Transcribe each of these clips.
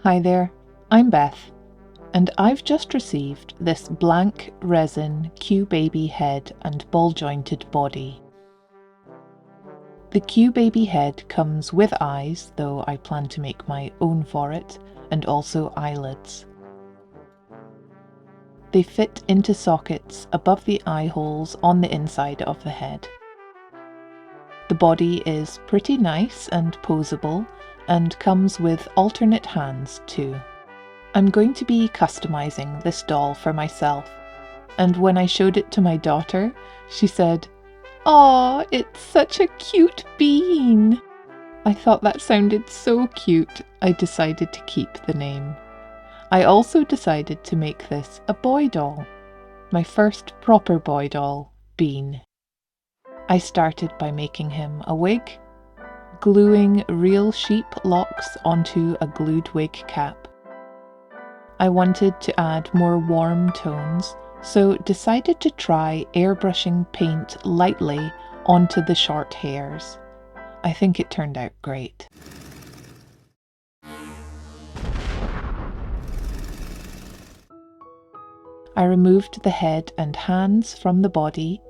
Hi there, I'm Beth, and I've just received this blank resin QBABY head and ball jointed body. The QBABY head comes with eyes, though I plan to make my own for it, and also eyelids. They fit into sockets above the eye holes on the inside of the head. The body is pretty nice and posable, and comes with alternate hands too. I'm going to be customizing this doll for myself, and when I showed it to my daughter, she said, "Aw, it's such a cute bean." I thought that sounded so cute, I decided to keep the name. I also decided to make this a boy doll, my first proper boy doll, Bean. I started by making him a wig, gluing real sheep locks onto a glued wig cap. I wanted to add more warm tones, so decided to try airbrushing paint lightly onto the short hairs. I think it turned out great. I removed the head and hands from the body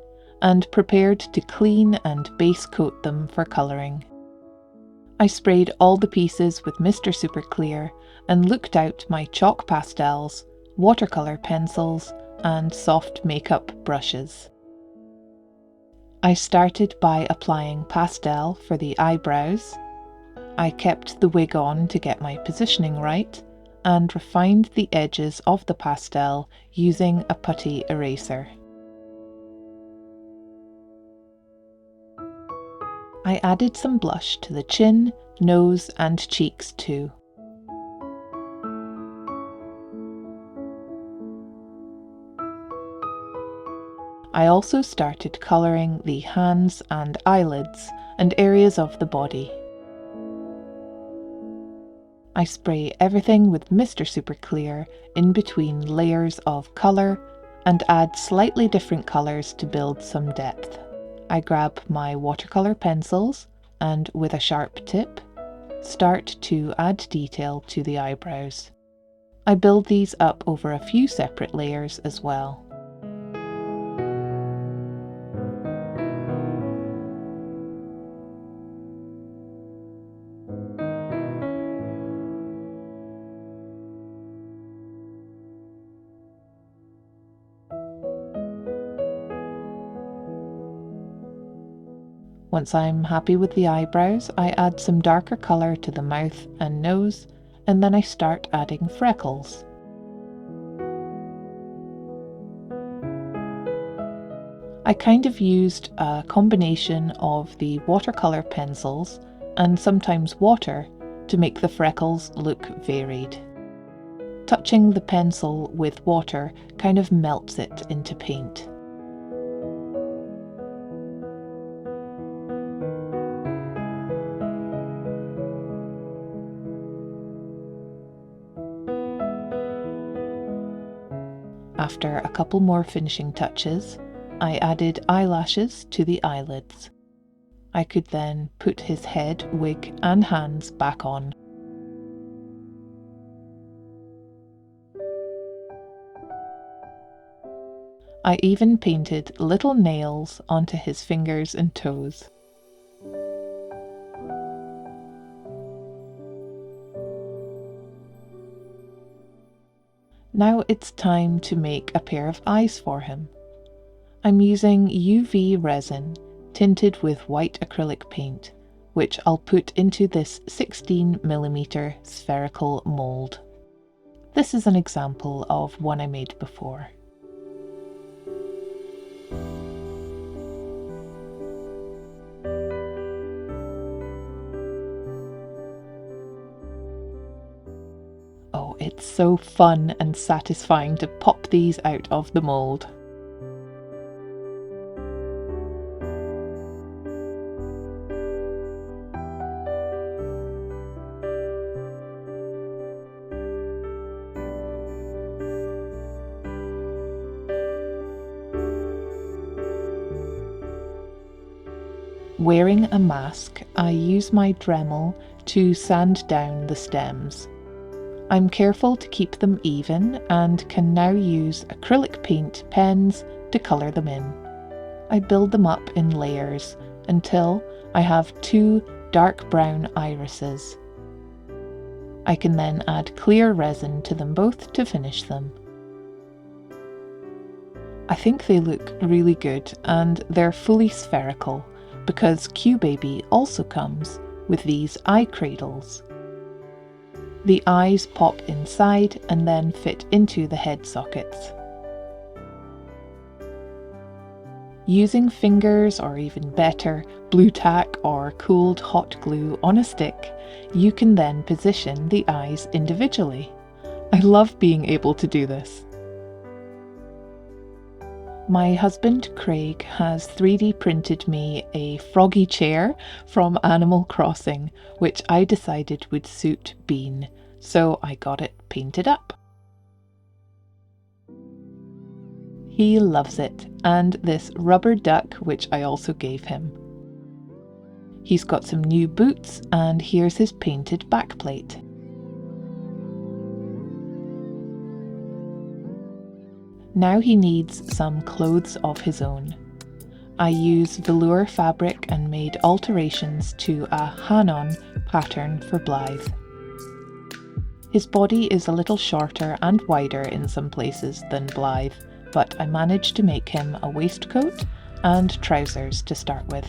and prepared to clean and base coat them for colouring. I sprayed all the pieces with Mr. Super Clear and looked out my chalk pastels, watercolour pencils and soft makeup brushes. I started by applying pastel for the eyebrows. I kept the wig on to get my positioning right and refined the edges of the pastel using a putty eraser. I added some blush to the chin, nose and cheeks too. I also started colouring the hands and eyelids and areas of the body. I spray everything with Mr. Super Clear in between layers of colour and add slightly different colours to build some depth. I grab my watercolour pencils and with a sharp tip, start to add detail to the eyebrows. I build these up over a few separate layers as well. Once I'm happy with the eyebrows, I add some darker colour to the mouth and nose, and then I start adding freckles. I kind of used a combination of the watercolour pencils and sometimes water to make the freckles look varied. Touching the pencil with water kind of melts it into paint. After a couple more finishing touches, I added eyelashes to the eyelids. I could then put his head, wig and hands back on. I even painted little nails onto his fingers and toes. Now it's time to make a pair of eyes for him. I'm using UV resin tinted with white acrylic paint, which I'll put into this 16mm spherical mould. This is an example of one I made before. Oh, it's so fun and satisfying to pop these out of the mould. Wearing a mask, I use my Dremel to sand down the stems. I'm careful to keep them even and can now use acrylic paint pens to colour them in. I build them up in layers until I have 2 dark brown irises. I can then add clear resin to them both to finish them. I think they look really good, and they're fully spherical because QBABY also comes with these eye cradles. The eyes pop inside and then fit into the head sockets. Using fingers, or even better, blue tack or cooled hot glue on a stick, you can then position the eyes individually. I love being able to do this. My husband Craig has 3D printed me a froggy chair from Animal Crossing, which I decided would suit Bean, so I got it painted up. He loves it, and this rubber duck, which I also gave him. He's got some new boots, and here's his painted backplate. Now he needs some clothes of his own. I use velour fabric and made alterations to a Hanon pattern for Blythe. His body is a little shorter and wider in some places than Blythe, but I managed to make him a waistcoat and trousers to start with.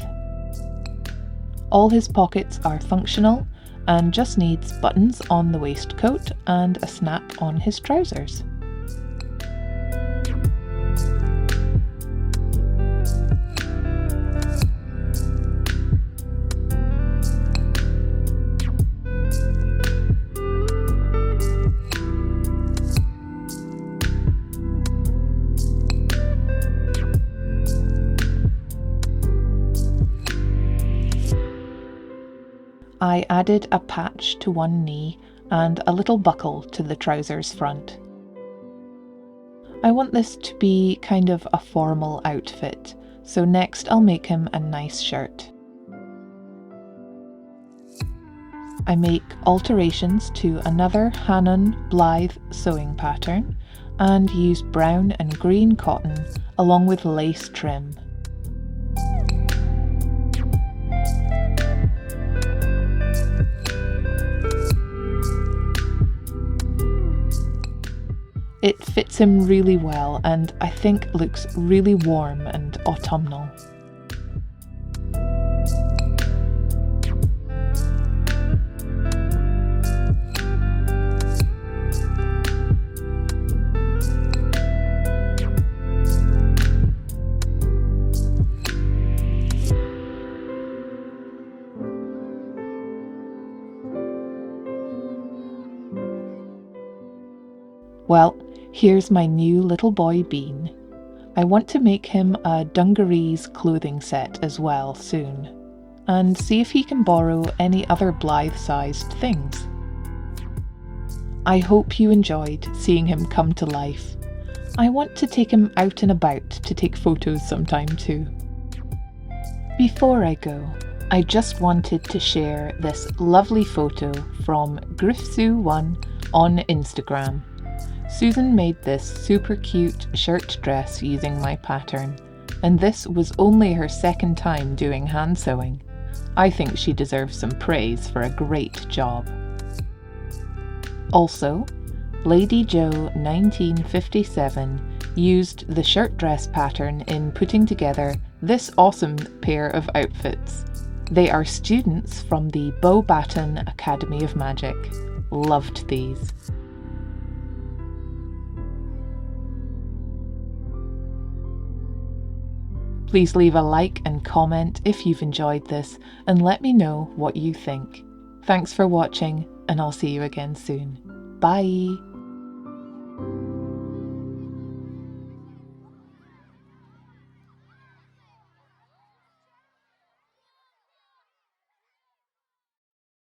All his pockets are functional and just needs buttons on the waistcoat and a snap on his trousers. I added a patch to one knee and a little buckle to the trousers front. I want this to be kind of a formal outfit, so next I'll make him a nice shirt. I make alterations to another Hanon Blythe sewing pattern and use brown and green cotton along with lace trim. It fits him really well and I think looks really warm and autumnal. Well, here's my new little boy Bean. I want to make him a dungarees clothing set as well soon, and see if he can borrow any other Blythe-sized things. I hope you enjoyed seeing him come to life. I want to take him out and about to take photos sometime too. Before I go, I just wanted to share this lovely photo from Griffsue1 on Instagram. Susan made this super cute shirt dress using my pattern, and this was only her second time doing hand sewing. I think she deserves some praise for a great job. Also, Lady Jo 1957 used the shirt dress pattern in putting together this awesome pair of outfits. They are students from the Beauxbaton Academy of Magic. Loved these. Please leave a like and comment if you've enjoyed this and let me know what you think. Thanks for watching, and I'll see you again soon. Bye!